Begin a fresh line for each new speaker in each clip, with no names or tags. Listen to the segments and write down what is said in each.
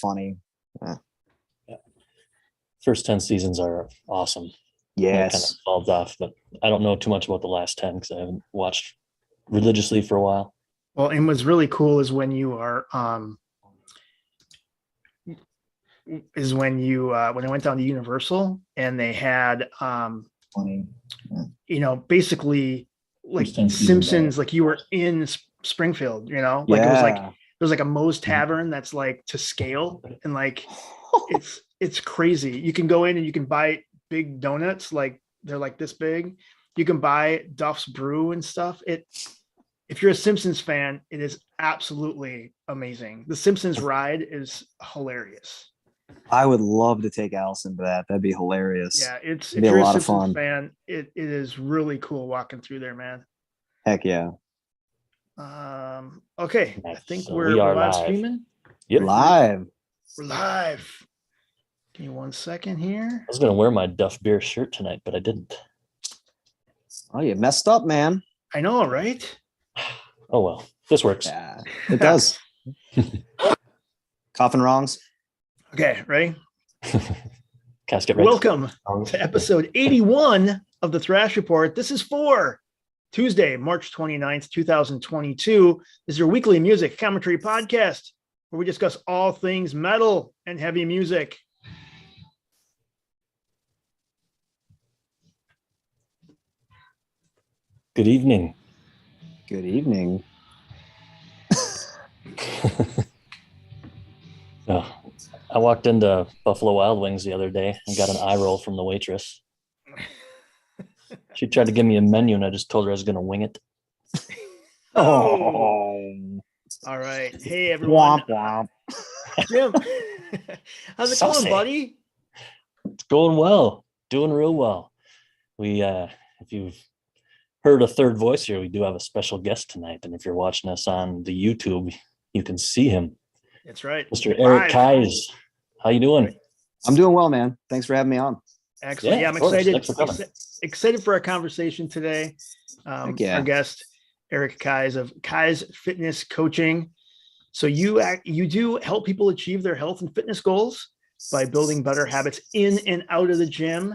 funny.
Yeah. First 10 seasons are awesome.
Yes.
It kind of falls off, but I don't know too much about the last 10 because I haven't watched religiously for a while.
Well, and what's really cool is when you are when I went down to Universal and they had
Funny.
basically like Simpsons, like you were in Springfield, like it was like a Moe's Tavern that's like to scale, and like it's crazy. You can go in and you can buy big donuts, like they're like this big. You can buy Duff's Brew and stuff. If you're a Simpsons fan, it is absolutely amazing. The Simpsons ride is hilarious.
I would love to take Allison to that. That'd be hilarious.
Yeah, if
be
you're
a lot
a
of
Simpsons
fun.
fan, it is really cool walking through there, man.
Heck yeah.
Okay,
Nice.
I think
So
we're
we are
live
live.
streaming.
Yep.
Live.
We're live. Give me 1 second here.
I was going to wear my Duff Beer shirt tonight, but I didn't.
Oh, you messed up, man.
I know, right?
Oh, well, this works.
Yeah, it does. Coffin wrongs.
Okay, ready?
Casket ready.
Welcome to episode 81 of the Thrash Report. This is for Tuesday, March 29th, 2022. This is your weekly music commentary podcast where we discuss all things metal and heavy music.
Good evening.
Good evening.
So, I walked into Buffalo Wild Wings the other day and got an eye roll from the waitress. She tried to give me a menu and I just told her I was going to wing it.
Oh. All right. Hey, everyone.
Womp womp.
Jim, how's it going, buddy?
It's going well. Doing real well. We, if you've heard a third voice here, we do have a special guest tonight. And if you're watching us on the YouTube, you can see him.
That's right.
Mr. Eric Kais. How you doing?
I'm doing well, man. Thanks for having me on.
Excellent. Yeah, I'm excited for our conversation today. Our guest, Eric Kais of Kais Fitness Coaching. So you do help people achieve their health and fitness goals by building better habits in and out of the gym.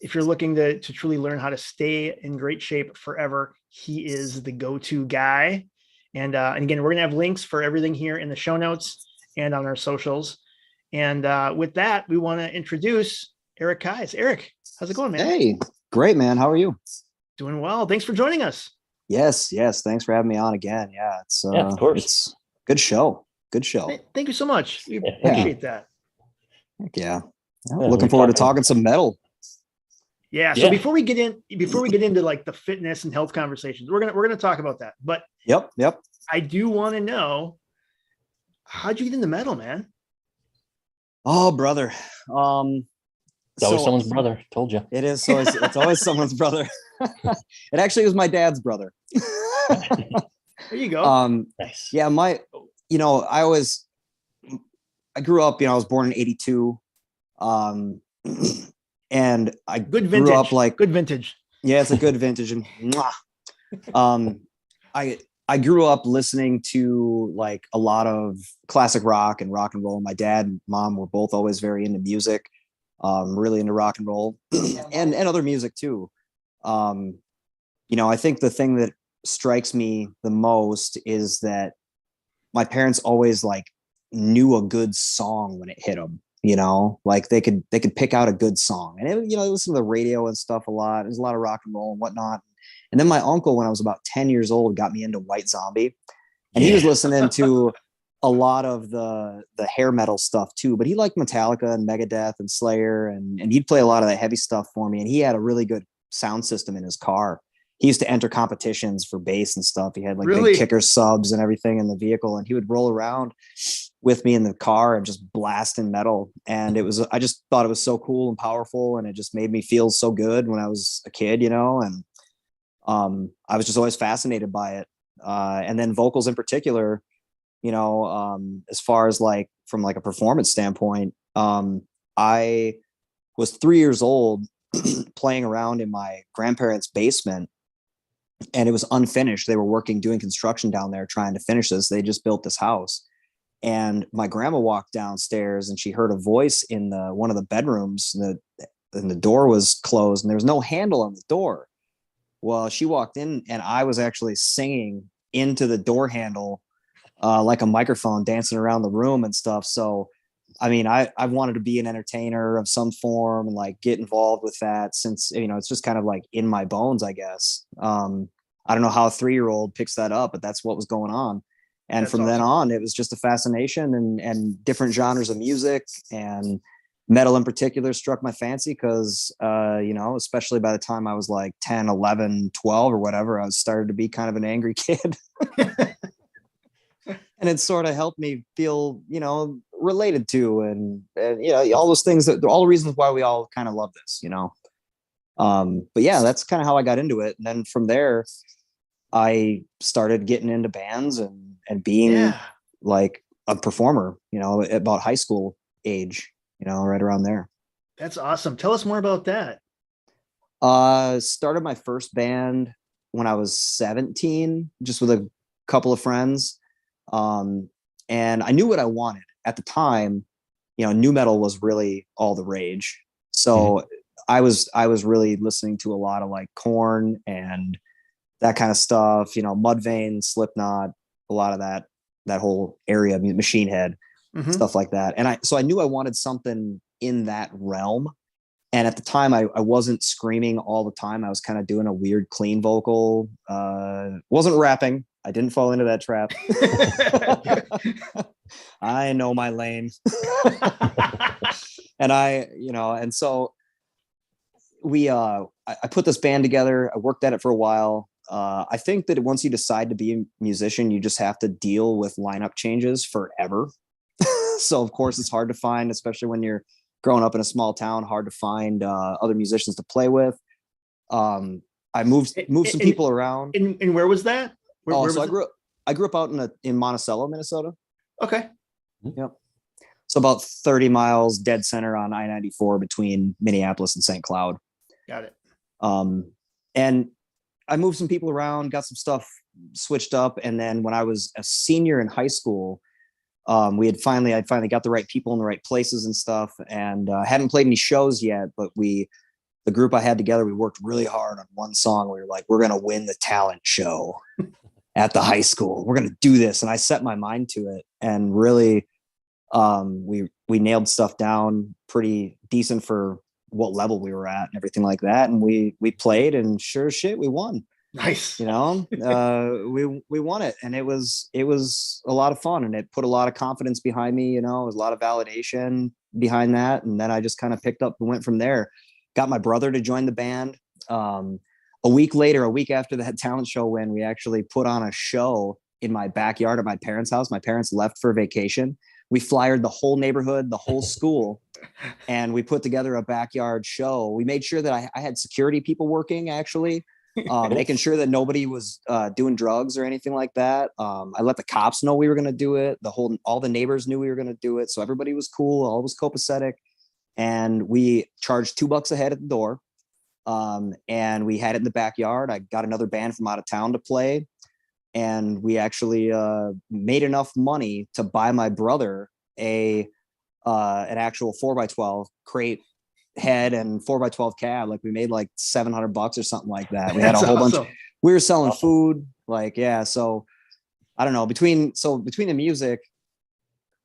If you're looking to truly learn how to stay in great shape forever, he is the go-to guy. And again, we're going to have links for everything here in the show notes and on our socials. And with that, we want to introduce Eric Kais. Eric, how's it going, man?
Hey, great, man. How are you?
Doing well. Thanks for joining us.
Yes. Thanks for having me on again. Yeah,
of course.
It's a good show.
Thank you so much. We appreciate that.
Heck yeah. Looking forward to talking some metal.
Yeah. So before we get into like the fitness and health conversations, we're gonna talk about that. But
Yep.
I do want to know, how'd you get into metal, man?
Oh, brother.
It's always someone's brother. Told you.
It is. So it's always someone's brother. It actually was my dad's brother.
There you go.
Nice.
Yeah, I grew up, I was born in 82. And I
good vintage.
grew up like
good vintage.
Yeah, it's a good vintage. And I grew up listening to like a lot of classic rock and roll. My dad and mom were both always very into music, really into rock and roll and other music too. I think the thing that strikes me the most is that my parents always like knew a good song when it hit them. Like they could pick out a good song, and they listen to the radio and stuff a lot. There's a lot of rock and roll and whatnot. And then my uncle, when I was about 10 years old, got me into White Zombie, and he was listening to a lot of the hair metal stuff too. But he liked Metallica and Megadeth and Slayer, and he'd play a lot of that heavy stuff for me. And he had a really good sound system in his car. He used to enter competitions for bass and stuff. He had like big kicker subs and everything in the vehicle, and he would roll around with me in the car and just blasting metal. And I just thought it was so cool and powerful, and it just made me feel so good when I was a kid, and I was just always fascinated by it. And then vocals in particular, as far as like from like a performance standpoint, I was 3 years old playing around in my grandparents' basement, and it was unfinished. They were doing construction down there, trying to finish this. They just built this house. And my grandma walked downstairs and she heard a voice in one of the bedrooms, and the door was closed and there was no handle on the door. Well, she walked in and I was actually singing into the door handle, like a microphone, dancing around the room and stuff. So, I mean, I've wanted to be an entertainer of some form and like get involved with that since, it's just kind of like in my bones, I guess. I don't know how a 3-year-old picks that up, but that's what was going on. And
That's
from then
awesome.
on, it was just a fascination, and different genres of music, and metal in particular struck my fancy because, especially by the time I was like 10, 11, 12 or whatever, I was started to be kind of an angry kid. And it sort of helped me feel, related to, and all those things, all the reasons why we all kind of love this, but yeah, that's kind of how I got into it. And then from there, I started getting into bands and being like a performer, about high school age, right around there.
That's awesome. Tell us more about that.
Started my first band when I was 17, just with a couple of friends. And I knew what I wanted at the time. Nu metal was really all the rage. So I was really listening to a lot of like Korn and that kind of stuff, Mudvayne, Slipknot, a lot of that whole area, Machine Head, stuff like that. And so I knew I wanted something in that realm. And at the time I wasn't screaming all the time. I was kind of doing a weird clean vocal, wasn't rapping. I didn't fall into that trap. I know my lane. And and so I put this band together. I worked at it for a while. I think that once you decide to be a musician, you just have to deal with lineup changes forever. So of course it's hard to find, especially when you're growing up in a small town, hard to find other musicians to play with. I moved some people around.
And where was that?
So I grew up out in Monticello, Minnesota.
Okay.
Yep. So about 30 miles dead center on I-94 between Minneapolis and St. Cloud.
Got it.
And I moved some people around, got some stuff switched up. And then when I was a senior in high school, I'd finally got the right people in the right places and stuff. And hadn't played any shows yet, but the group I had together, we worked really hard on one song. We were like, we're going to win the talent show at the high school. We're going to do this. And I set my mind to it, and really, we nailed stuff down pretty decent for what level we were at and everything like that. And we played, and sure as shit, we won.
Nice.
We won it, and it was a lot of fun, and it put a lot of confidence behind me. It was a lot of validation behind that. And then I just kind of picked up and went from there. Got my brother to join the band. A week after that talent show win, we actually put on a show in my backyard at my parents' house. My parents left for vacation. We flyered the whole neighborhood, the whole school, and we put together a backyard show. We made sure that I had security people working, actually, making sure that nobody was doing drugs or anything like that. I let the cops know we were going to do it. All the neighbors knew we were going to do it. So everybody was cool. All was copacetic. And we charged $2 a head at the door. And we had it in the backyard. I got another band from out of town to play. And we actually made enough money to buy my brother an actual 4x12 crate head and 4x12 cab. Like we made like $700 or something like that. We had a whole bunch. We were selling food. So I don't know, between the music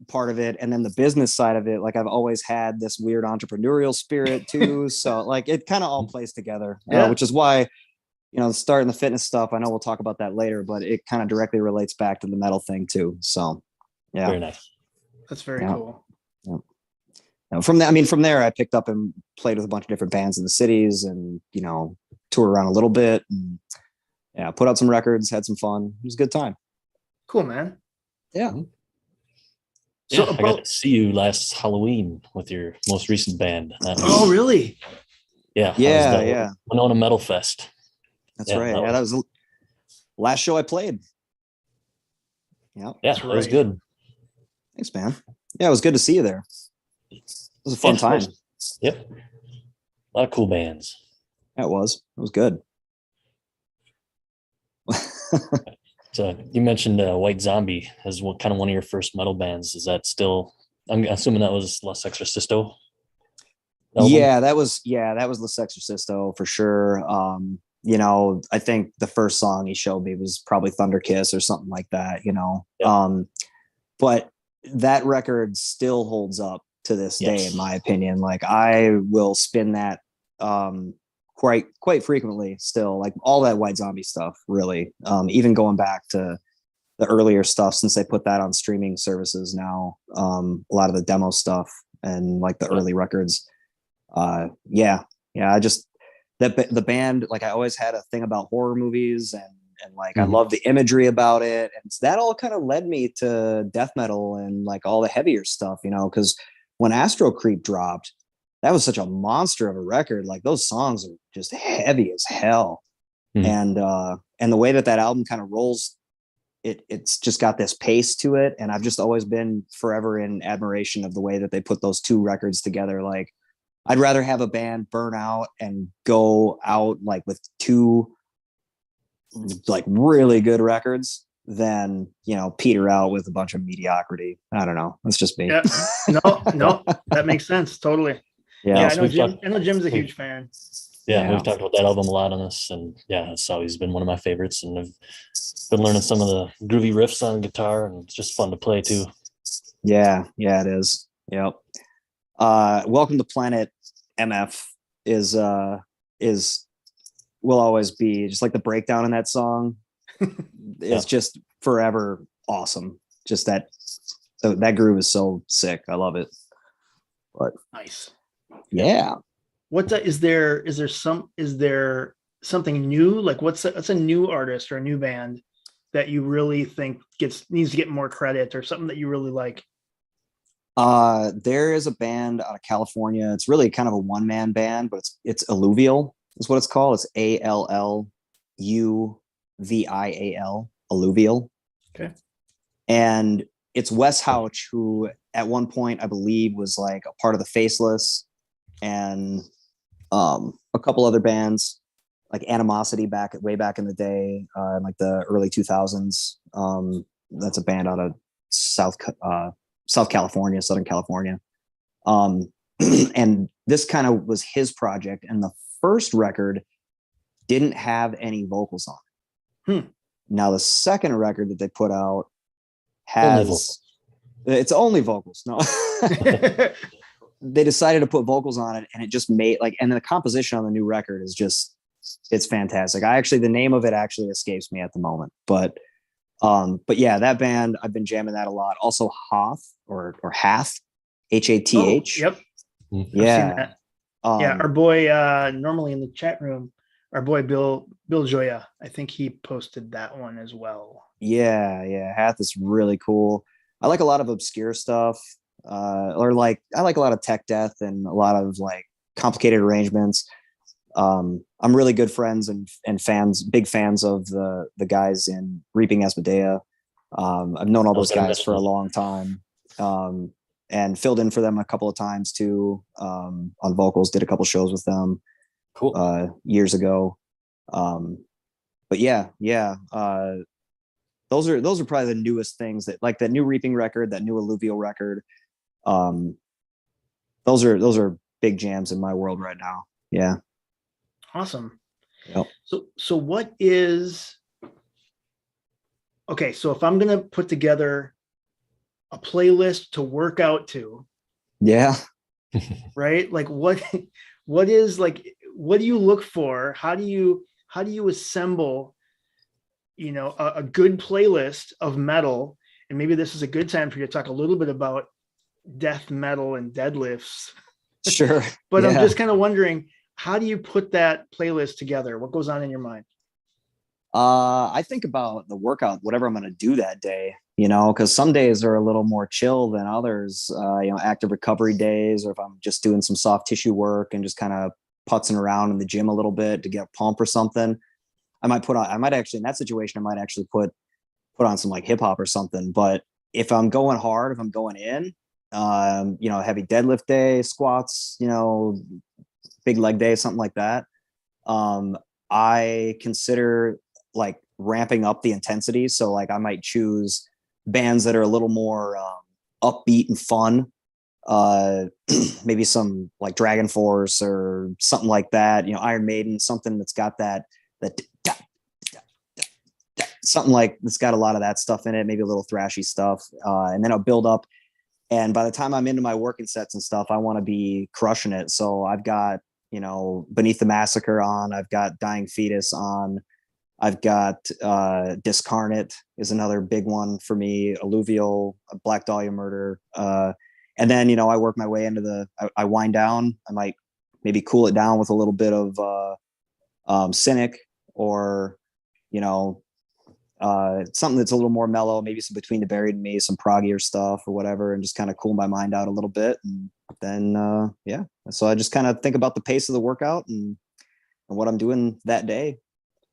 part of it and then the business side of it, like I've always had this weird entrepreneurial spirit too. So like it kind of all plays together, which is why, starting the fitness stuff, I know we'll talk about that later, but it kind of directly relates back to the metal thing too. So yeah.
Very nice.
That's very cool.
Yeah. Now, from there, I picked up and played with a bunch of different bands in the cities, and toured around a little bit, and put out some records, had some fun. It was a good time.
Cool, man.
Yeah.
So I got to see you last Halloween with your most recent band.
Oh, really?
Yeah.
Yeah.
Winona Metal Fest.
That's right. That was the last show I played. Yeah.
Yeah, it was good.
Thanks, man. Yeah, it was good to see you there. It was a fun time.
Yep. A lot of cool bands.
Yeah, it was. It was good.
So you mentioned White Zombie as kind of one of your first metal bands. Is that still? I'm assuming that was Los Exorcisto album?
That was Les Exorcisto for sure. I think the first song he showed me was probably Thunder Kiss or something like that, Yeah. But that record still holds up to this day, in my opinion. Like I will spin that quite frequently still, like all that White Zombie stuff, really. Even going back to the earlier stuff, since they put that on streaming services now, a lot of the demo stuff and like the early records. I just the band, like I always had a thing about horror movies and like I love the imagery about it, and that all kind of led me to death metal and like all the heavier stuff, because when Astro Creep dropped, that was such a monster of a record. Like those songs are just heavy as hell. And the way that album kind of rolls, it's just got this pace to it, and I've just always been forever in admiration of the way that they put those two records together. Like I'd rather have a band burn out and go out like with two like really good records than peter out with a bunch of mediocrity. I don't know, that's just me.
Yeah. No, that makes sense totally. I know Jim's a huge fan.
We've talked about that album a lot on this, and it's always been one of my favorites, and I've been learning some of the groovy riffs on guitar, and it's just fun to play too.
Yeah, it is. Yep. Welcome to Planet MF is will always be just like the breakdown in that song is just forever awesome. Just that groove is so sick. I love it. But
nice.
Yeah.
Is there something new? Like what's a new artist or a new band that you really think needs to get more credit, or something that you really like?
There is a band out of California. It's really kind of a one-man band, but it's Alluvial is what it's called. It's ALLUVIAL, Alluvial.
Okay.
And it's Wes Houch, who at one point I believe was like a part of the Faceless and a couple other bands like Animosity way back in the day, in like the early 2000s. That's a band out of South California, Southern California. And this kind of was his project. And the first record didn't have any vocals on it. Now the second record that they put out it's only vocals. No, they decided to put vocals on it, and it just made and the composition on the new record is just, it's fantastic. The name of it actually escapes me at the moment, but yeah, that band, I've been jamming that a lot. Also Hoth or Hath, HATH.
Oh, yep.
Yeah.
Our boy, normally in the chat room, our boy Bill Joya, I think he posted that one as well.
Yeah. Hath is really cool. I like a lot of obscure stuff. I like a lot of tech death and a lot of like complicated arrangements. I'm really good friends and big fans of the guys in Reaping Asmodea. I've known all those guys for a long time, and filled in for them a couple of times too, on vocals. Did a couple shows with them, years ago. But those are probably the newest things, that like that new Reaping record, that new Alluvial record. Those are big jams in my world right now. Yeah.
Awesome.
Yep.
So what is, okay, so if I'm going to put together a playlist to work out to, right? Like what is like, what do you look for? How do you assemble, a good playlist of metal? And maybe this is a good time for you to talk a little bit about death metal and deadlifts.
Sure.
But I'm just kind of wondering, how do you put that playlist together? What goes on in your mind?
I think about the workout, whatever I'm going to do that day, because some days are a little more chill than others, active recovery days, or if I'm just doing some soft tissue work and just kind of putzing around in the gym a little bit to get a pump or something. I might actually, in that situation, I might actually put on some like hip hop or something. But if I'm going hard, if I'm going in, heavy deadlift day, squats, big leg day, something like that. I consider like ramping up the intensity. So like I might choose bands that are a little more upbeat and fun. Maybe some like Dragon Force or something like that, Iron Maiden, something that's got that something like that's got a lot of that stuff in it, maybe a little thrashy stuff. And then I'll build up. And by the time I'm into my working sets and stuff, I want to be crushing it. So I've got, Beneath the Massacre on, I've got Dying Fetus on, I've got Discarnate is another big one for me, Alluvial, Black Dahlia Murder. And then, I work my way into I wind down. I might maybe cool it down with a little bit of Cynic or, something that's a little more mellow, maybe some Between the Buried and Me, some proggier stuff or whatever, and just kind of cool my mind out a little bit. And then, so I just kind of think about the pace of the workout and what I'm doing that day,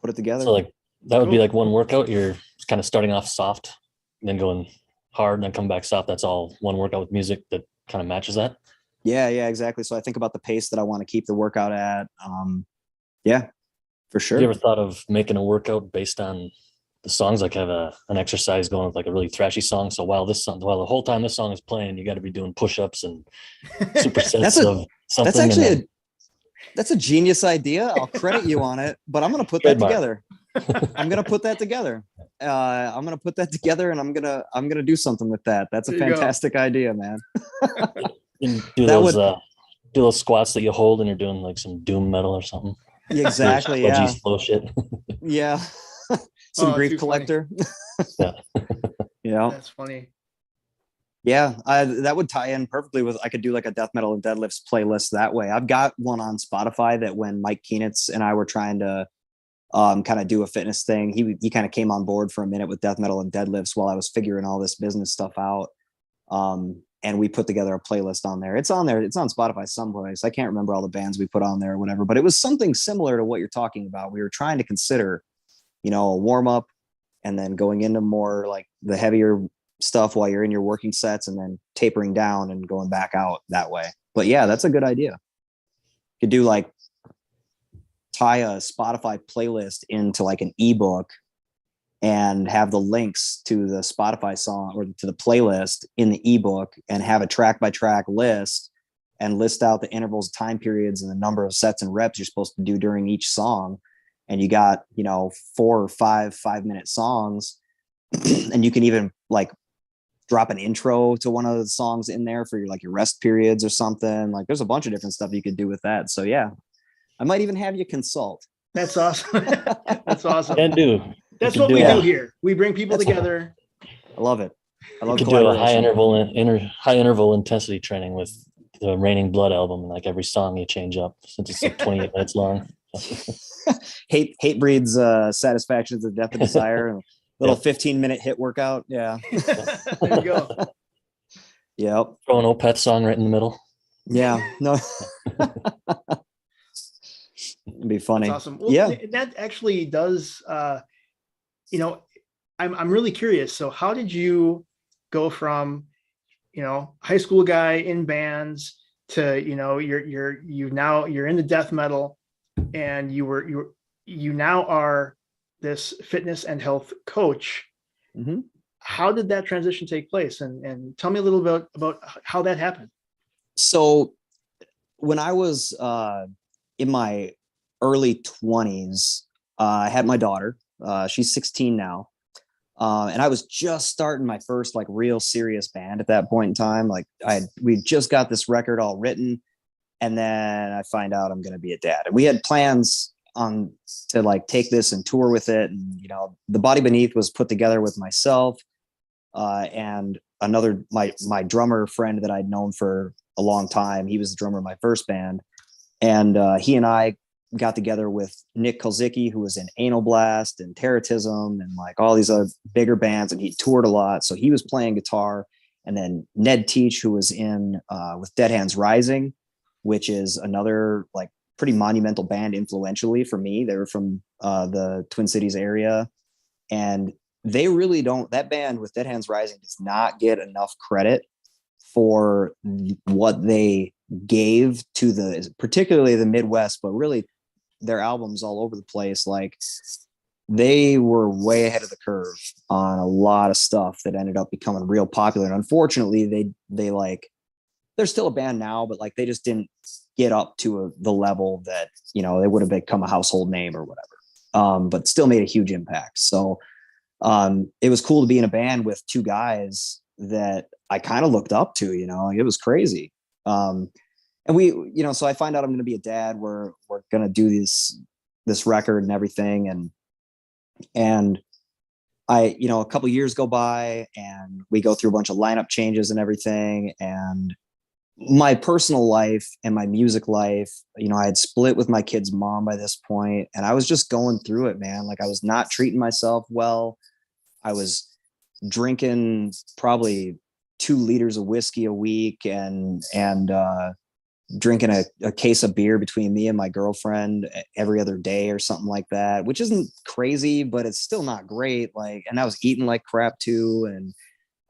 put it together.
So like that would be like one workout. You're kind of starting off soft, and then going hard, and then come back soft. That's all one workout with music that kind of matches that.
Yeah, exactly. So I think about the pace that I want to keep the workout at. For sure.
Have you ever thought of making a workout based on the songs, like have an exercise going with like a really thrashy song? So while the whole time this song is playing, you got to be doing push-ups and supersets of something.
That's a genius idea. I'll credit you on it, but I'm going to put that together. I'm going to put that together. And I'm going to do something with that. That's a fantastic idea, man.
Do those squats that you hold and you're doing like some doom metal or something.
Exactly. Yeah.
Slow shit.
Yeah. Some Grief Collector.
Yeah. That's funny.
Yeah, that would tie in perfectly with, I could do like a death metal and deadlifts playlist that way. I've got one on Spotify that when Mike Keenitz and I were trying to kind of do a fitness thing, he kind of came on board for a minute with death metal and deadlifts while I was figuring all this business stuff out. And we put together a playlist on there. It's on there. It's on Spotify someplace. I can't remember all the bands we put on there or whatever, but it was something similar to what you're talking about. We were trying to consider, a warm up and then going into more like the heavier stuff while you're in your working sets and then tapering down and going back out that way. But yeah, that's a good idea. You could do like tie a Spotify playlist into like an ebook and have the links to the Spotify song or to the playlist in the ebook and have a track by track list and list out the intervals, time periods, and the number of sets and reps you're supposed to do during each song. And you got, 4 or 5-minute songs and you can even like drop an intro to one of the songs in there for your rest periods or something. Like there's a bunch of different stuff you could do with that. So yeah, I might even have you consult.
That's awesome. That's awesome.
Can do.
That's what we do here. We bring people together.
I love it. I love
you could do a high interval intensity training with the Raining Blood album, and like every song you change up since it's like 28 minutes long.
hate breeds satisfaction to death and desire. And little 15-minute hit workout. Yeah.
There you go.
Yep.
Throw an Opeth song right in the middle.
Yeah. No. It'd be funny.
That's awesome. Well, yeah. That actually does. I'm really curious. So, how did you go from, high school guy in bands to, you're in the death metal, and you now are this fitness and health coach. Mm-hmm. How did that transition take place? And tell me a little bit about how that happened.
So when I was in my early 20s, I had my daughter. She's 16 now. And I was just starting my first like real serious band at that point in time. Like we just got this record all written. And then I find out I'm going to be a dad. And we had plans to like take this and tour with it. And, The Body Beneath was put together with myself and another, my drummer friend that I'd known for a long time. He was the drummer of my first band. And he and I got together with Nick Kolzicki, who was in Anal Blast and Terrorism and like all these other bigger bands. And he toured a lot. So he was playing guitar. And then Ned Teach, who was in with Dead Hands Rising, which is another like pretty monumental band influentially for me. They were from the Twin Cities area. And they really don't, that band with Dead Hands Rising does not get enough credit for what they gave to particularly the Midwest, but really their albums all over the place. Like they were way ahead of the curve on a lot of stuff that ended up becoming real popular. And unfortunately, they like, they're still a band now, but like they just didn't get up to the level that, you know, they would have become a household name or whatever. But still made a huge impact. So it was cool to be in a band with two guys that I kind of looked up to, you know, it was crazy. And we, you know, so I find out I'm going to be a dad. We're going to do this record and everything. And I, you know, a couple years go by and we go through a bunch of lineup changes and everything. And my personal life and my music life, you know, I had split with my kid's mom by this point, and I was just going through it, man. Like I was not treating myself well. I was drinking probably 2 liters of whiskey a week and drinking a case of beer between me and my girlfriend every other day or something like that, which isn't crazy, but it's still not great. Like, and I was eating like crap too.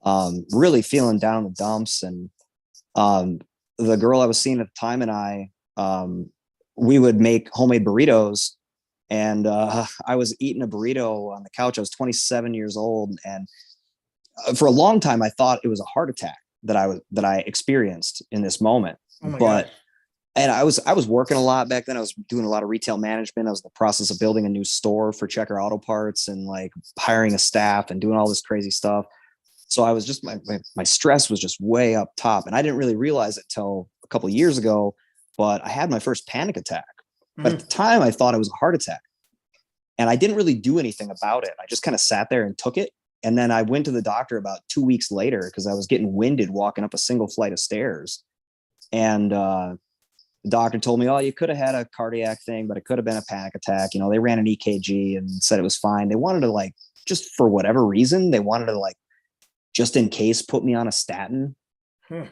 And really feeling down in the dumps. And the girl I was seeing at the time and I, we would make homemade burritos. And I was eating a burrito on the couch. I was 27 years old. And for a long time, I thought it was a heart attack that I experienced in this moment.
Oh my
But
God.
and I was working a lot back then. I was doing a lot of retail management. I was in the process of building a new store for Checker Auto Parts and like hiring a staff and doing all this crazy stuff. So I was just my stress was just way up top, and I didn't really realize it till a couple of years ago. But I had my first panic attack. But at the time, I thought it was a heart attack, and I didn't really do anything about it. I just kind of sat there and took it. And then I went to the doctor about 2 weeks later because I was getting winded walking up a single flight of stairs. And the doctor told me, oh, you could have had a cardiac thing, but it could have been a panic attack. You know, they ran an EKG and said it was fine. They wanted to like, just for whatever reason, they wanted to like, just in case, put me on a statin. And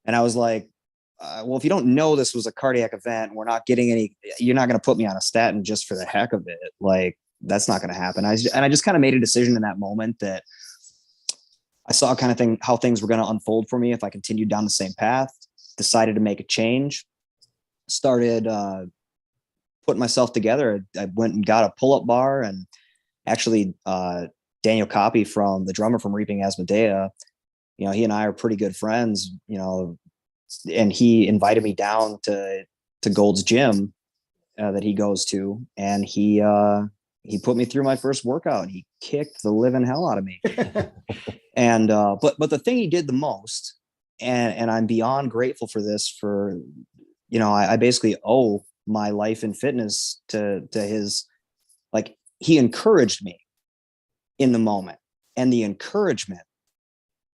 I was like, well, if you don't know this was a cardiac event, we're not getting any, you're not going to put me on a statin just for the heck of it. Like, that's not going to happen. I just kind of made a decision in that moment that I saw kind of how things were going to unfold for me if I continued down the same path. Decided to make a change, started putting myself together. I went and got a pull-up bar, and actually Daniel Copy, from the drummer from Reaping Asmodea, you know, he and I are pretty good friends, you know, and he invited me down to Gold's gym that he goes to, and he put me through my first workout, and he kicked the living hell out of me. And but the thing he did the most, and I'm beyond grateful for this, for, you know, I basically owe my life in fitness to his, like, he encouraged me in the moment, and the encouragement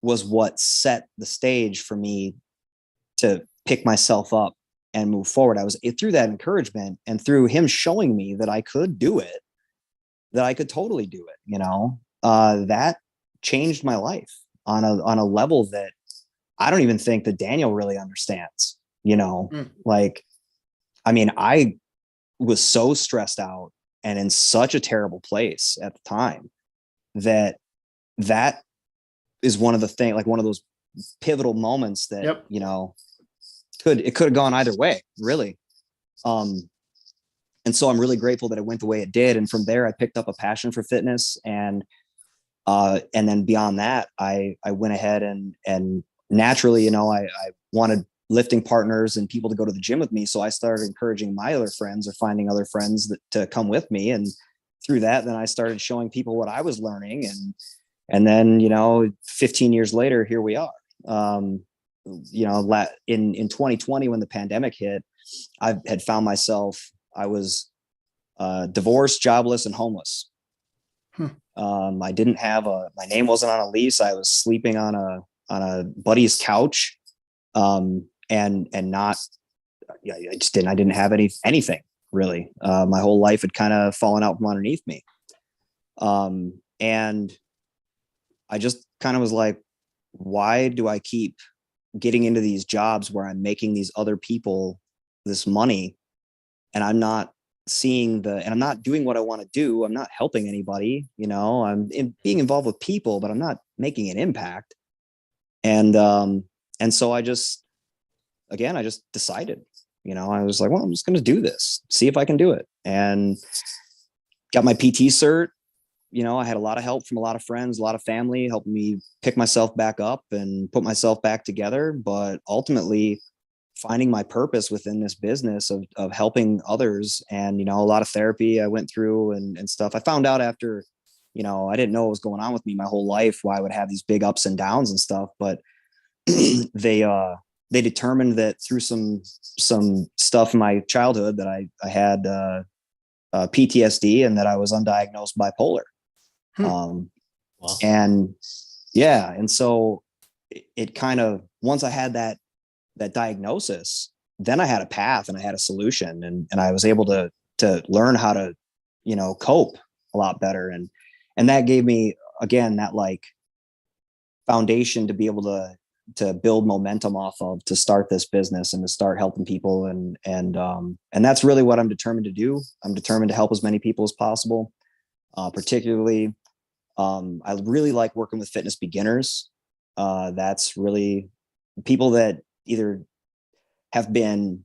was what set the stage for me to pick myself up and move forward. I was through that encouragement and through him showing me that I could do it, that I could totally do it, you know, that changed my life on a level that I don't even think that Daniel really understands, you know. Like, I mean, I was so stressed out and in such a terrible place at the time that is one of the things, like one of those pivotal moments that, you know, it could have gone either way, really. And so I'm really grateful that it went the way it did. And from there, I picked up a passion for fitness. And then beyond that, I went ahead and naturally, you know, I wanted lifting partners and people to go to the gym with me. So I started encouraging my other friends or finding other friends to come with me. And through that, then I started showing people what I was learning. And then, you know, 15 years later, here we are. You know, in 2020, when the pandemic hit, I had found myself, I was divorced, jobless, and homeless. I didn't have my name wasn't on a lease. I was sleeping on a buddy's couch, and not, I didn't have anything really. My whole life had kind of fallen out from underneath me. And I just kind of was like, why do I keep getting into these jobs where I'm making these other people this money, and I'm not seeing and I'm not doing what I want to do. I'm not helping anybody, you know, I'm being involved with people, but I'm not making an impact. And so I just decided, you know, I was like, well, I'm just going to do this, see if I can do it. And got my PT cert. You know, I had a lot of help from a lot of friends, a lot of family helping me pick myself back up and put myself back together. But ultimately finding my purpose within this business of helping others, and, you know, a lot of therapy I went through and stuff. I found out after, you know, I didn't know what was going on with me my whole life, why I would have these big ups and downs and stuff. But they determined that through some stuff in my childhood that I had PTSD, and that I was undiagnosed bipolar. Wow. And yeah. And so it kind of, once I had that diagnosis, then I had a path and I had a solution, and I was able to learn how to, you know, cope a lot better. And that gave me, again, that like foundation to be able to build momentum off of, to start this business and to start helping people. And that's really what I'm determined to do. I'm determined to help as many people as possible. Particularly, I really like working with fitness beginners. That's really people that either have been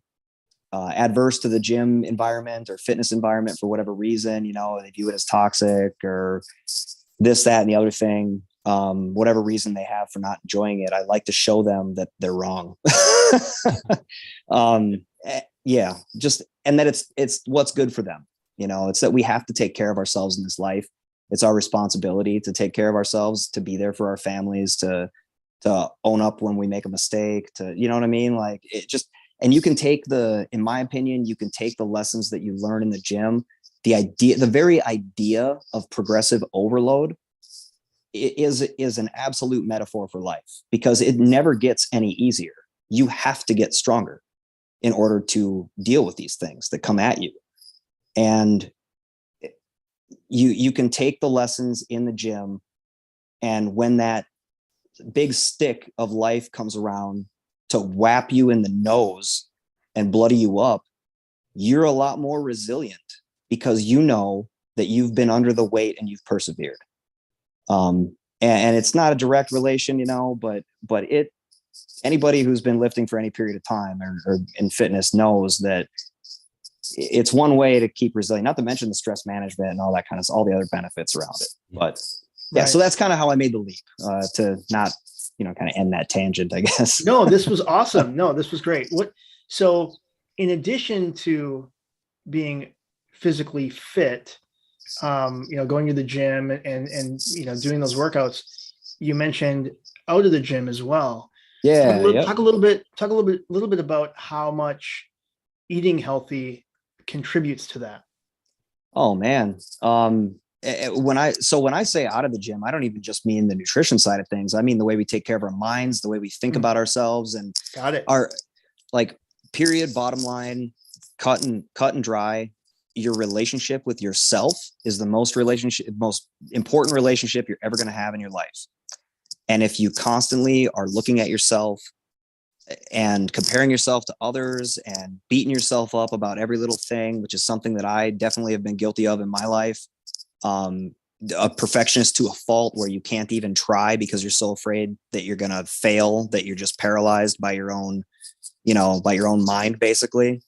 adverse to the gym environment or fitness environment for whatever reason. You know, they view it as toxic or this, that, and the other thing. Whatever reason they have for not enjoying it, I like to show them that they're wrong. Yeah, just, and that it's what's good for them. You know, it's that we have to take care of ourselves in this life. It's our responsibility to take care of ourselves, to be there for our families, to own up when we make a mistake, to, you know what I mean? Like, it just, and you can take in my opinion, you can take the lessons that you learn in the gym, the very idea of progressive overload is an absolute metaphor for life, because it never gets any easier. You have to get stronger in order to deal with these things that come at you. And you can take the lessons in the gym, and when that big stick of life comes around to whap you in the nose and bloody you up, you're a lot more resilient, because you know that you've been under the weight and you've persevered. And it's not a direct relation, you know, but anybody who's been lifting for any period of time or in fitness knows that it's one way to keep resilient, not to mention the stress management and all that kind of, all the other benefits around it. But yeah, right. So that's kind of how I made the leap, to not, you know, kind of end that tangent, I guess.
No, this was awesome. No, this was great. So in addition to being physically fit, you know, going to the gym and, you know, doing those workouts, you mentioned out of the gym as well.
Yeah.
Talk a little bit about how much eating healthy contributes to that.
Oh man. When I say out of the gym, I don't even just mean the nutrition side of things. I mean the way we take care of our minds, the way we think about ourselves, and
got it.
Our, like, period, bottom line, cut and dry. Your relationship with yourself is the most important relationship you're ever going to have in your life. And if you constantly are looking at yourself and comparing yourself to others and beating yourself up about every little thing, which is something that I definitely have been guilty of in my life, a perfectionist to a fault, where you can't even try because you're so afraid that you're going to fail, that you're just paralyzed by your own, you know, by your own mind, basically.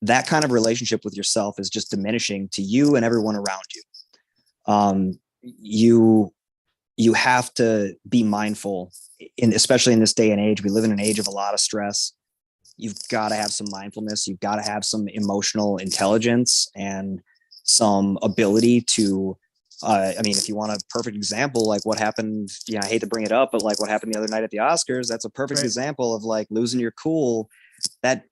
That kind of relationship with yourself is just diminishing to you and everyone around you. You have to be mindful, especially in this day and age. We live in an age of a lot of stress. You've got to have some mindfulness. You've got to have some emotional intelligence and some ability to, I mean, if you want a perfect example, like what happened, you know, I hate to bring it up, but like what happened the other night at the Oscars, that's a perfect example of like losing your cool. That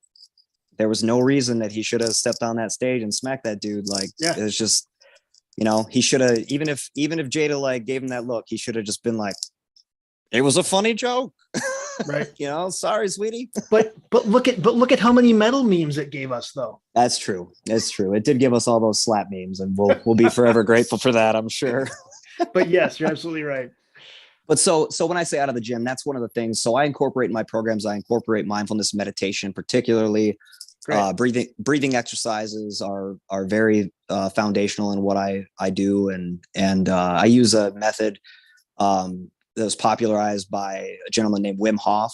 there was no reason that he should have stepped on that stage and smacked that dude. Like, it's just, you know, he should have, even if Jada like gave him that look, he should have just been like, it was a funny joke.
Right.
You know, sorry, sweetie.
But look at how many metal memes it gave us, though.
That's true. It's true. It did give us all those slap memes, and we'll be forever grateful for that, I'm sure.
But yes, you're absolutely right.
But so when I say out of the gym, that's one of the things. So I incorporate in my programs, I incorporate mindfulness meditation, particularly breathing exercises are very foundational in what I do. And I use a method that was popularized by a gentleman named Wim Hof.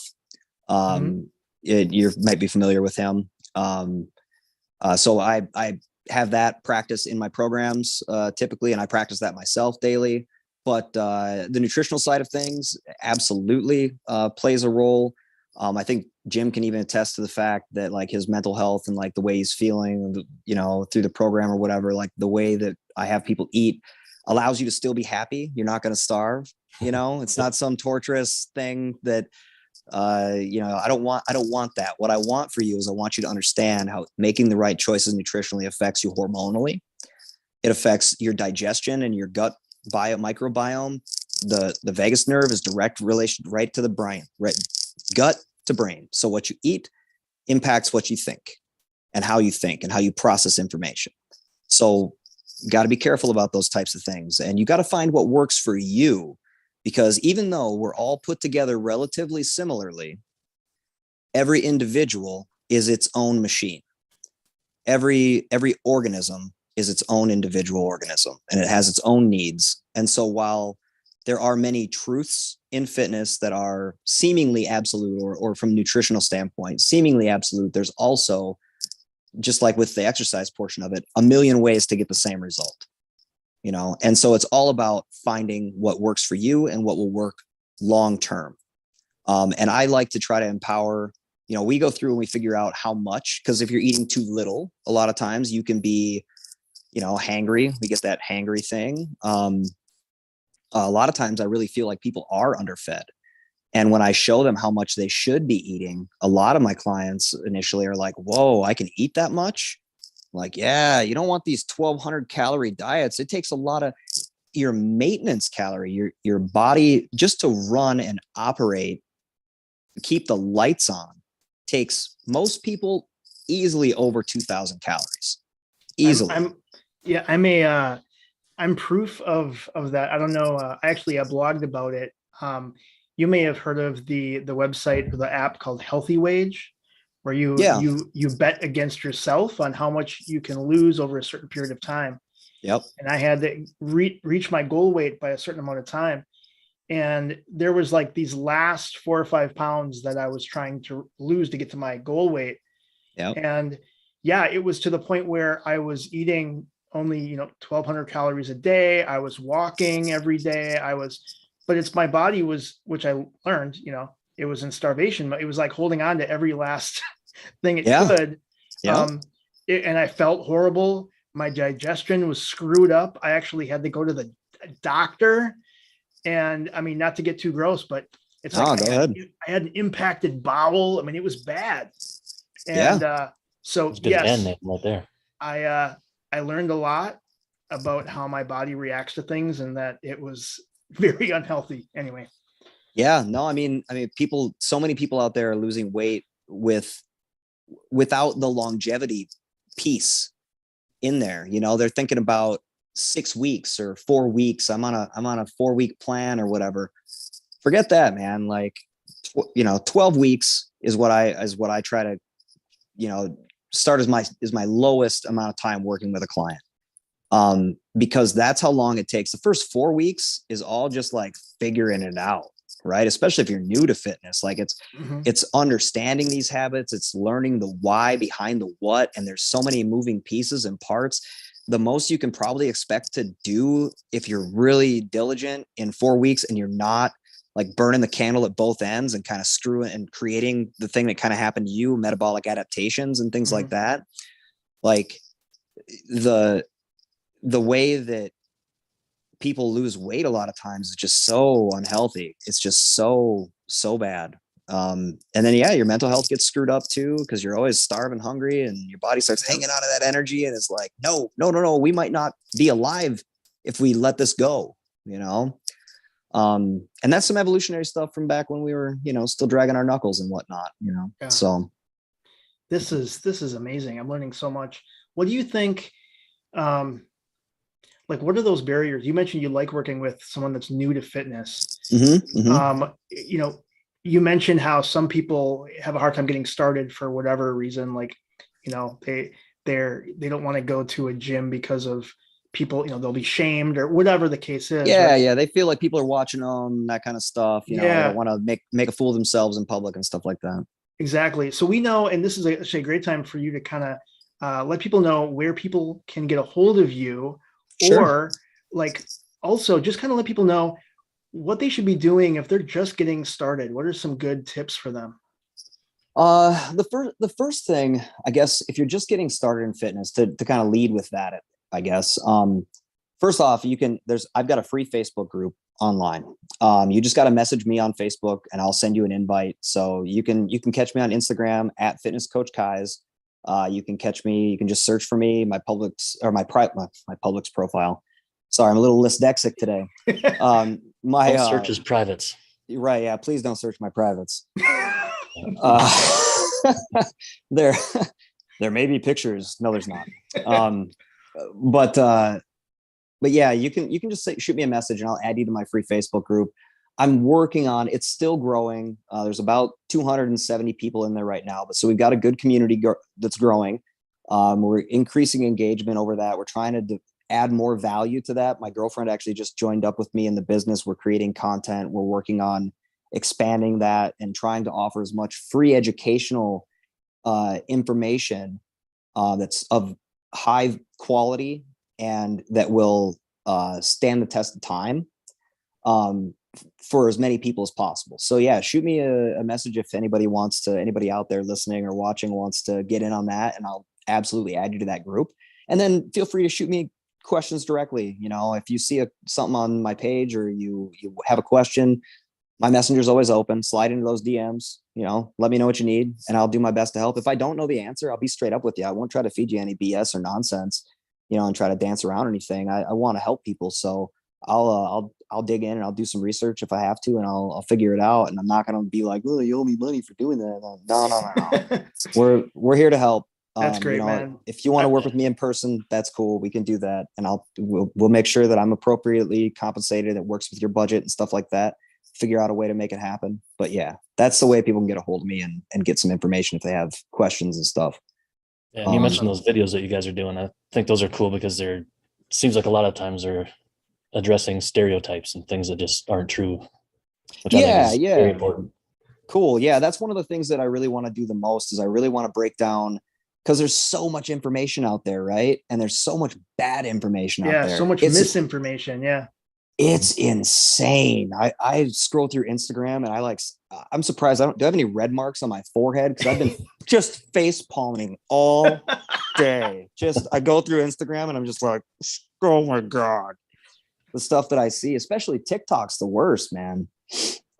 You might be familiar with him. So I have that practice in my programs typically, and I practice that myself daily. But the nutritional side of things absolutely plays a role. I think Jim can even attest to the fact that like his mental health and like the way he's feeling, you know, through the program or whatever, like the way that I have people eat allows you to still be happy. You're not going to starve. You know, it's not some torturous thing that, you know, I don't want that. What I want for you is I want you to understand how making the right choices nutritionally affects you hormonally. It affects your digestion and your gut microbiome. The vagus nerve is direct relation right to the brain, right? Gut to brain. So what you eat impacts what you think and how you process information. So you got to be careful about those types of things. And you got to find what works for you, because even though we're all put together relatively similarly, every individual is its own machine. Every organism is its own individual organism, and it has its own needs. And so while there are many truths in fitness that are seemingly absolute, or from a nutritional standpoint, seemingly absolute, there's also, just like with the exercise portion of it, a million ways to get the same result, you know? And so it's all about finding what works for you and what will work long-term. And I like to try to empower, you know, we go through and we figure out how much, because if you're eating too little, a lot of times you can be, you know, hangry. We get that hangry thing. A lot of times I really feel like people are underfed. And when I show them how much they should be eating, a lot of my clients initially are like, whoa, I can eat that much? Like, yeah, you don't want these 1,200 calorie diets. It takes a lot of your maintenance calorie, your body just to run and operate, keep the lights on, takes most people easily over 2,000 calories. Easily.
I'm proof of that. I don't know. I blogged about it. You may have heard of the website or the app called Healthy Wage, where you bet against yourself on how much you can lose over a certain period of time.
Yep.
And I had to reach my goal weight by a certain amount of time. And there was like these last 4 or 5 pounds that I was trying to lose to get to my goal weight.
Yep.
And yeah, it was to the point where I was eating only, 1,200 calories a day. I was walking every day. But it's my body was, which I learned, it was in starvation. It was like holding on to every last thing it could.
Yeah.
And I felt horrible. My digestion was screwed up. I actually had to go to the doctor. And I mean, not to get too gross, but it's like I had an impacted bowel. I mean, it was bad. And so yes,
right there.
I learned a lot about how my body reacts to things, and that it was very unhealthy anyway.
Yeah, no, I mean, so many people out there are losing weight without the longevity piece in there. They're thinking about 6 weeks or 4 weeks. I'm on a 4-week plan or whatever. Forget that, man. Like, 12 weeks is what I try to, start as my lowest amount of time working with a client. Because that's how long it takes. The first 4 weeks is all just like figuring it out, right? Especially if you're new to fitness. Like it's understanding these habits, it's learning the why behind the what. And there's so many moving pieces and parts. The most you can probably expect to do if you're really diligent in 4 weeks and you're not like burning the candle at both ends and kind of screwing and creating the thing that kind of happened to you, metabolic adaptations and things like that. Like the way that people lose weight a lot of times is just so unhealthy. It's just so bad. And then, your mental health gets screwed up too, because you're always starving, hungry, and your body starts hanging out of that energy. And it's like, no, we might not be alive if we let this go, and that's some evolutionary stuff from back when we were, still dragging our knuckles and whatnot, So
this is amazing. I'm learning so much. What do you think? Like, what are those barriers? You mentioned you like working with someone that's new to fitness. You mentioned how some people have a hard time getting started for whatever reason. Like, they don't want to go to a gym because of people, they'll be shamed or whatever the case is.
Yeah. Right? Yeah. They feel like people are watching them, that kind of stuff. They don't want to make a fool of themselves in public and stuff like that.
Exactly. So we know, and this is actually a great time for you to kind of let people know where people can get a hold of you,
Sure.
or like also just kind of let people know what they should be doing if they're just getting started. What are some good tips for them?
The first thing, I guess, if you're just getting started in fitness, to kind of lead with that, I guess, first off, I've got a free Facebook group online. You just got to message me on Facebook and I'll send you an invite. So you can catch me on Instagram at Fitness Coach Kais. You can catch me. You can just search for me, my Publix profile. Sorry, I'm a little dyslexic today.
My search is privates.
Right. Yeah. Please don't search my privates. There may be pictures. No, there's not. But yeah, you can just shoot me a message and I'll add you to my free Facebook group. I'm working on, it's still growing. There's about 270 people in there right now, but so we've got a good community that's growing. We're increasing engagement over that. We're trying to add more value to that. My girlfriend actually just joined up with me in the business. We're creating content. We're working on expanding that and trying to offer as much free educational information that's of high quality and that will stand the test of time for as many people as possible. So yeah, shoot me a message if anybody out there listening or watching wants to get in on that, and I'll absolutely add you to that group. And then feel free to shoot me questions directly. If you see something on my page or you have a question, my messenger is always open. Slide into those DMs, let me know what you need and I'll do my best to help. If I don't know the answer, I'll be straight up with you. I won't try to feed you any BS or nonsense, and try to dance around or anything. I want to help people. So I'll dig in and I'll do some research if I have to, and I'll figure it out. And I'm not going to be like, oh, you owe me money for doing that. No. We're here to help.
That's great, man.
If you want to work with me in person, that's cool. We can do that. And we'll make sure that I'm appropriately compensated. That works with your budget and stuff like that. Figure out a way to make it happen. But yeah, that's the way people can get a hold of me and get some information if they have questions and stuff.
Yeah, and you mentioned those videos that you guys are doing. I think those are cool because seems like a lot of times they're addressing stereotypes and things that just aren't true. Which I think is very important.
Cool. Yeah, that's one of the things that I really want to do the most is I really want to break down, because there's so much information out there, right? And there's so much bad information out there.
Yeah, so much misinformation. Yeah.
It's insane. I scroll through Instagram and I'm surprised. Do I have any red marks on my forehead? Because I've been just face palming all day. I go through Instagram and I'm just like, oh my God. The stuff that I see, especially TikTok's the worst, man.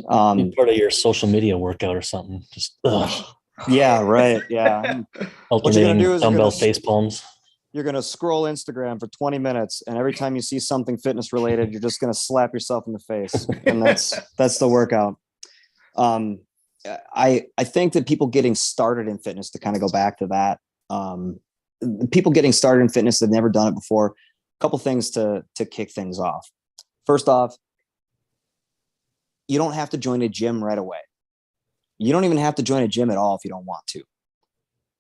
Part of your social media workout or something. Just
yeah, right. Yeah.
What you're gonna do is dumbbell face palms.
You're going to scroll Instagram for 20 minutes. And every time you see something fitness related, you're just going to slap yourself in the face. And that's the workout. I think that people getting started in fitness, to kind of go back to that, people getting started in fitness, they've never done it before. A couple things to kick things off. First off, you don't have to join a gym right away. You don't even have to join a gym at all if you don't want to.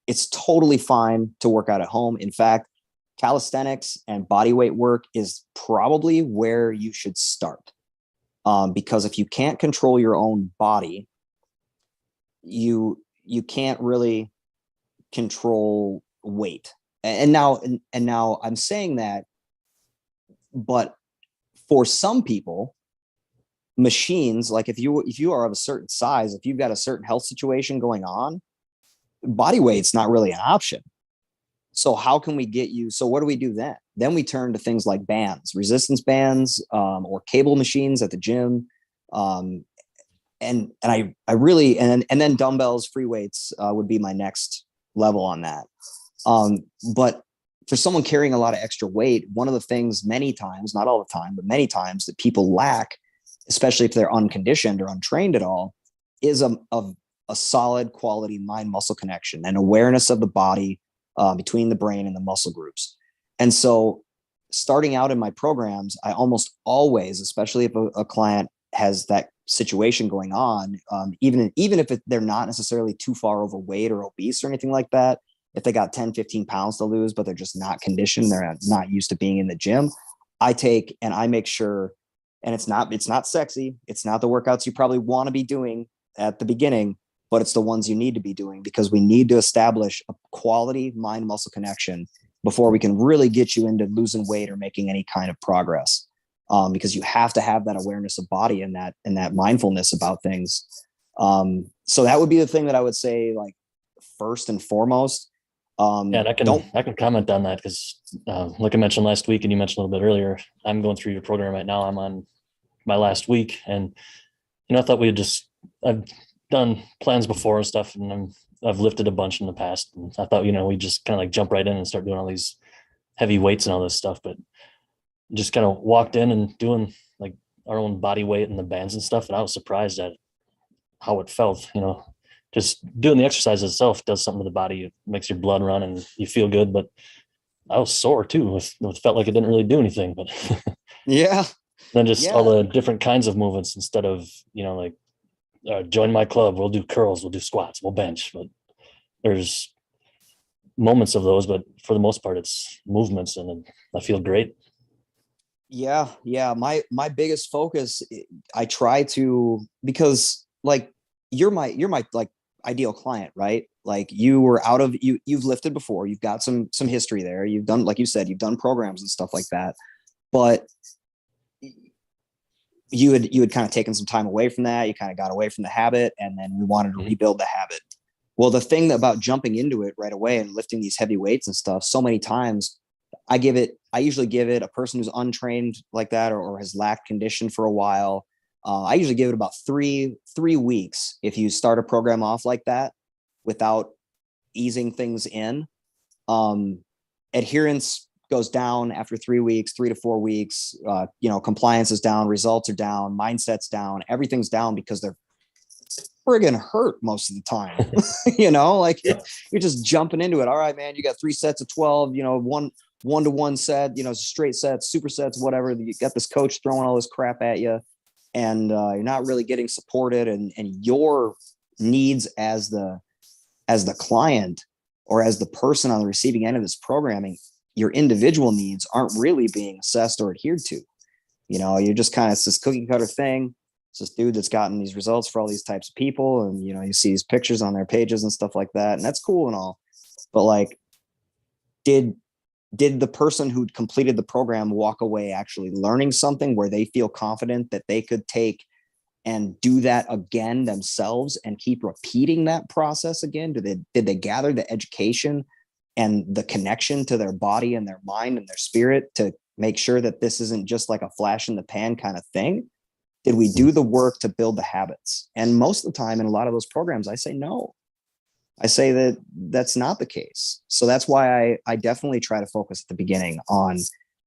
It's totally fine to work out at home. In fact, calisthenics and body weight work is probably where you should start. Because if you can't control your own body, you can't really control weight. And now I'm saying that, but for some people, machines, like if you are of a certain size, if you've got a certain health situation going on, body weight's not really an option. So how can we get you? So what do we do then? Then we turn to things like bands, resistance bands, or cable machines at the gym. And I really, and then dumbbells, free weights would be my next level on that. But for someone carrying a lot of extra weight, one of the things many times, not all the time, but many times that people lack, especially if they're unconditioned or untrained at all, is a solid quality mind muscle connection and awareness of the body between the brain and the muscle groups. And so starting out in my programs, I almost always, especially if a client has that situation going on, even if they're not necessarily too far overweight or obese or anything like that, if they got 10, 15 pounds to lose, but they're just not conditioned, they're not used to being in the gym, I make sure, and it's not sexy. It's not the workouts you probably want to be doing at the beginning, but it's the ones you need to be doing, because we need to establish a quality mind muscle connection before we can really get you into losing weight or making any kind of progress. Because you have to have that awareness of body and that mindfulness about things. So that would be the thing that I would say, like, first and foremost.
And I can comment on that because, like I mentioned last week, and you mentioned a little bit earlier, I'm going through your program right now. I'm on my last week, and I thought I've done plans before and stuff, and I've lifted a bunch in the past, and I thought we just kind of like jump right in and start doing all these heavy weights and all this stuff, but just kind of walked in and doing like our own body weight and the bands and stuff, and I was surprised at how it felt. Just doing the exercise itself does something to the body. It makes your blood run and you feel good, but I was sore too. It felt like it didn't really do anything, but
yeah.
Then just all the different kinds of movements instead of, join my club, we'll do curls, we'll do squats, we'll bench. But there's moments of those, but for the most part, it's movements, and I feel great.
Yeah. My biggest focus, I try to, because like you're my like ideal client, right? Like you've lifted before, you've got some history there. You've done, like you said, you've done programs and stuff like that, but you had kind of taken some time away from that. You kind of got away from the habit, and then we wanted to rebuild the habit. Well, the thing about jumping into it right away and lifting these heavy weights and stuff, so many times I usually give it a person who's untrained like that, or has lacked condition for a while. I usually give it about three weeks. If you start a program off like that without easing things in, adherence goes down after 3 weeks, 3 to 4 weeks. Compliance is down, results are down, mindset's down, everything's down, because they're friggin' hurt most of the time. You're just jumping into it. All right, man, you got 3 sets of 12, one-to-one set, straight sets, supersets, whatever. You got this coach throwing all this crap at you, and you're not really getting supported, and your needs as the client, or as the person on the receiving end of this programming, your individual needs aren't really being assessed or adhered to. You're just kind of, it's this cookie cutter thing. It's this dude that's gotten these results for all these types of people, and you see these pictures on their pages and stuff like that, and that's cool and all, but like, did the person who completed the program walk away actually learning something where they feel confident that they could take and do that again themselves and keep repeating that process again? Did they gather the education and the connection to their body and their mind and their spirit to make sure that this isn't just like a flash in the pan kind of thing? Did we do the work to build the habits? And most of the time in a lot of those programs, I say no. I say that that's not the case. So that's why I definitely try to focus at the beginning on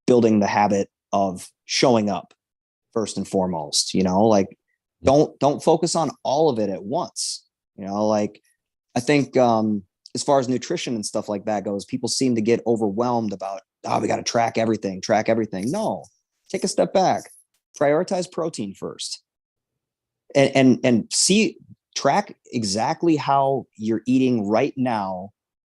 building the habit of showing up first and foremost. Don't focus on all of it at once. I think as far as nutrition and stuff like that goes, people seem to get overwhelmed about, we got to track everything. No, take a step back, prioritize protein first, and track exactly how you're eating right now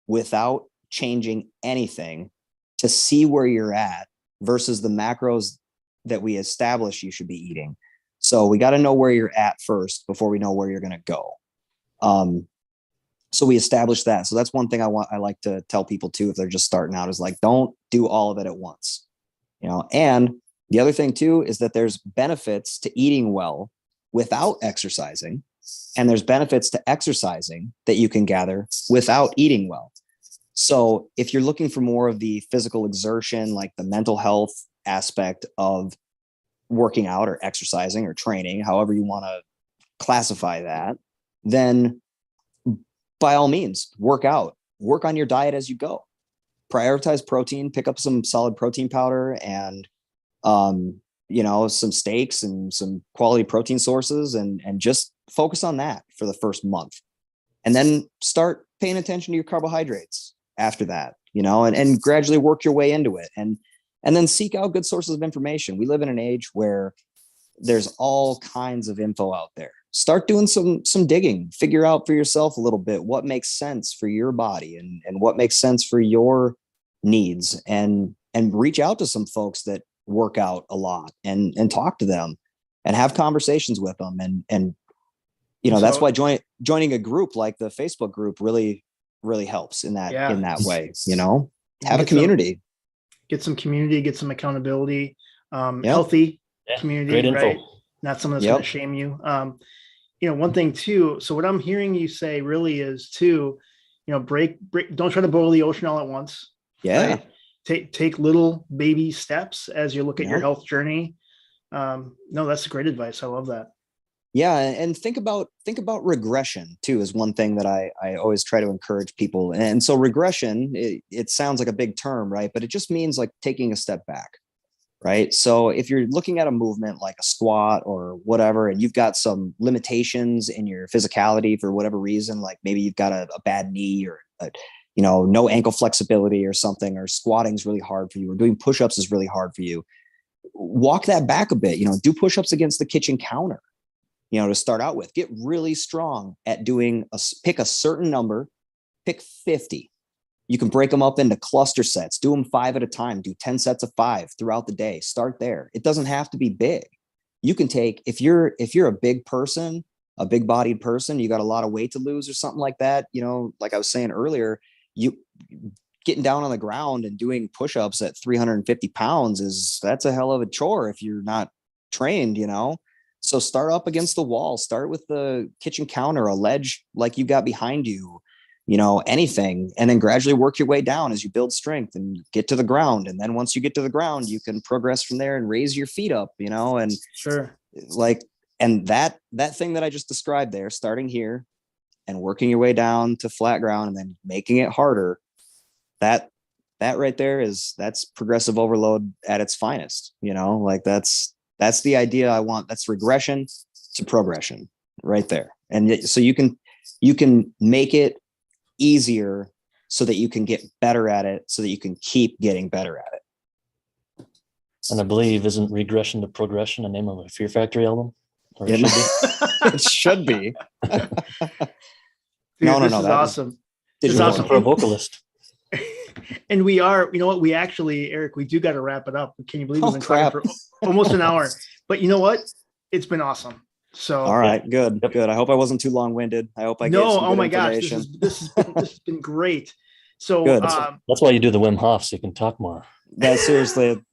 without changing anything, to see where you're at versus the macros that we establish you should be eating. So we got to know where you're at first before we know where you're going to go. So we established that. So that's one thing I like to tell people too, if they're just starting out, is like, don't do all of it at once, and the other thing too, is that there's benefits to eating well without exercising, and there's benefits to exercising that you can gather without eating well. So if you're looking for more of the physical exertion, like the mental health aspect of working out or exercising or training, however you want to classify that, then by all means, work out, work on your diet as you go, prioritize protein, pick up some solid protein powder and, some steaks and some quality protein sources, and just focus on that for the first month, and then start paying attention to your carbohydrates after that, and gradually work your way into it. And then seek out good sources of information. We live in an age where there's all kinds of info out there. Start doing some digging, figure out for yourself a little bit what makes sense for your body and what makes sense for your needs, and reach out to some folks that work out a lot and talk to them and have conversations with them and that's why joining a group like the Facebook group really helps in that way. Have a community,
get some community, get some accountability, healthy community,
great info.
right? Not someone that's going to shame you. One thing too. So what I'm hearing you say really is to, break. Don't try to boil the ocean all at once.
Yeah.
Right? Take little baby steps as you look at your health journey. No, that's great advice. I love that.
Yeah. And think about regression too, is one thing that I always try to encourage people. And so regression, it sounds like a big term, right? But it just means like taking a step back, right? So if you're looking at a movement like a squat or whatever, and you've got some limitations in your physicality for whatever reason, like maybe you've got a bad knee or no ankle flexibility or something, or squatting is really hard for you, or doing push-ups is really hard for you, walk that back a bit, do push-ups against the kitchen counter, to start out with. Get really strong at pick a certain number, pick 50. You can break them up into cluster sets, do them 5 at a time, do 10 sets of 5 throughout the day. Start there. It doesn't have to be big. You can take, if you're a big person, a big bodied person, you got a lot of weight to lose or something like that, like I was saying earlier, you getting down on the ground and doing push-ups at 350 pounds that's a hell of a chore if you're not trained, So start up against the wall, start with the kitchen counter, a ledge like you got behind you, anything, and then gradually work your way down as you build strength and get to the ground. And then once you get to the ground, you can progress from there and raise your feet up, and
sure.
And that thing that I just described there, starting here and working your way down to flat ground and then making it harder, that right there that's progressive overload at its finest, that's the idea I want. That's regression to progression right there. And so you can make it easier so that you can get better at it, so that you can keep getting better at it.
And I believe, isn't regression to progression a name of a Fear Factory album? Or
it should be.
Dude,
no.
This is awesome.
This is awesome for a vocalist.
And we are, we actually, Eric, we do got to wrap it up. Can you believe we've been talking for almost an hour? But you know what? It's been awesome. So
all right, good. I hope I wasn't too long-winded. I hope I gave some good information.
This has been great. So
that's why you do the Wim Hof, so you can talk more.
Seriously,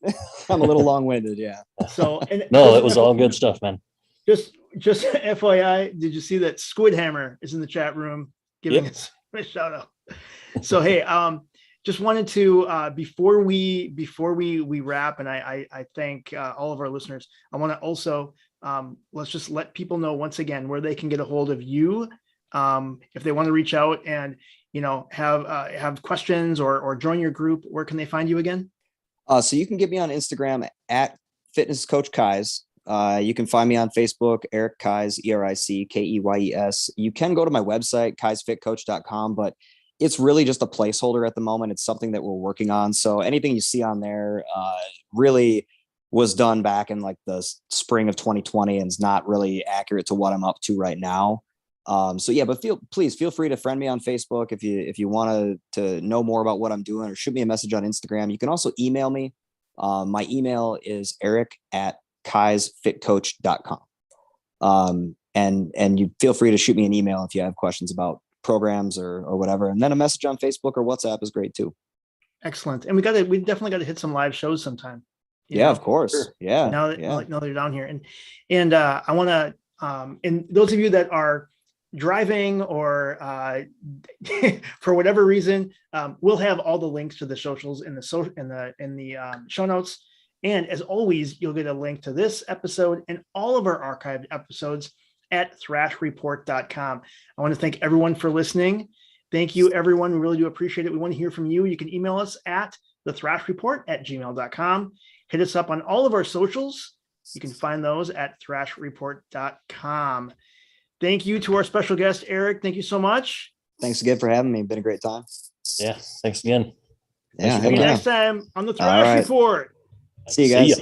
I'm a little long-winded. Yeah.
So
no, it was all good stuff, man.
Just FYI, did you see that Squid Hammer is in the chat room giving us a shout out? So hey, just wanted to before we wrap, and I thank all of our listeners. I want to also let's just let people know once again where they can get a hold of you if they want to reach out and have questions or join your group. Where can they find you again?
So you can get me on Instagram at Fitness Coach Keys. You can find me on Facebook, Eric Keys, ERICKEYES. You can go to my website, keysfitcoach.com, but it's really just a placeholder at the moment. It's something that we're working on. So anything you see on there really was done back in like the spring of 2020 and is not really accurate to what I'm up to right now. So yeah, but please feel free to friend me on Facebook if you want to know more about what I'm doing, or shoot me a message on Instagram. You can also email me. My email is eric@keysfitcoach.com. And you feel free to shoot me an email if you have questions about programs or whatever. And then a message on Facebook or WhatsApp is great too.
Excellent. And we definitely got to hit some live shows sometime.
Yeah, of course. Sure. Yeah.
Now that they're down here. And I want to, and those of you that are driving or for whatever reason, we'll have all the links to the socials in the show notes. And as always, you'll get a link to this episode and all of our archived episodes at thrashreport.com. I want to thank everyone for listening. Thank you, everyone. We really do appreciate it. We want to hear from you. You can email us at thethrashreport@gmail.com. Hit us up on all of our socials. You can find those at thrashreport.com. Thank you to our special guest, Eric. Thank you so much.
Thanks again for having me. It's been a great time.
Yeah, thanks again.
Yeah.
See you next time on the Thrash Report.
See you guys.